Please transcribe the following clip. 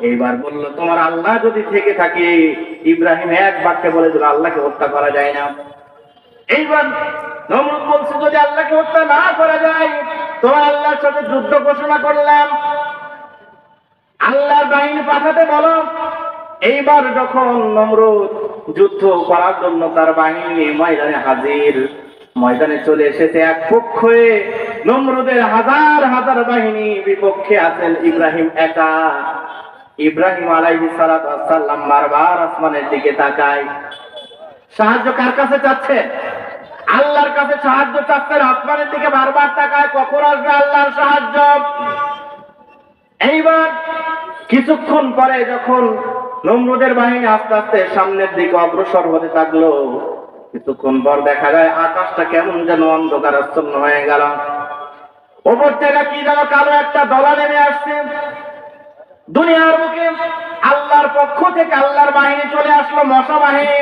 এইবার বলল, তোমার আল্লাহ যদি থেকে থাকে, ইব্রাহিম এক বাক্যে বলে দিল আল্লাহকে হত্যা করা যায় না। এইবার নমরুদ বলছে, যদি আল্লাহকে হত্যা না করা যায়, তোমার আল্লাহর সাথে যুদ্ধ ঘোষণা করলাম, আল্লাহর বাহিনী পাঠাতে বলো। এইবার যখন নমরুদ যুদ্ধ করার জন্য তার বাহিনী ময়দানে হাজির, ময়দানে চলে এসেছে, এক পক্ষে নমরুদের হাজার হাজার বাহিনী, বিপক্ষে আছেন ইব্রাহিম একা। ইব্রাহিম আলাইহিস সালাতু ওয়াস সালাম বারবার আসমানের দিকে তাকায়। সাহায্য কার কাছে চাচ্ছে? আল্লাহর কাছে সাহায্য চাচ্ছেন, আসমানের দিকে বারবার তাকায়, কখন আসবে আল্লাহর সাহায্য। এইবার কিছুক্ষণ পরে যখন নমরুদের বাহিনী আস্তে আস্তে সামনের দিকে অগ্রসর হতে থাকলো, কিছুক্ষণ পর দেখা যায় আকাশটা কেমন যেন অন্ধকারাচ্ছন্ন হয়ে গেল। ওপর থেকে কি যেন কালো একটা দলা নেমে আসছে। দুনিয়ার বুকে আল্লাহর পক্ষ থেকে আল্লাহর বাহিনী চলে আসলো, মশা বাহিনী।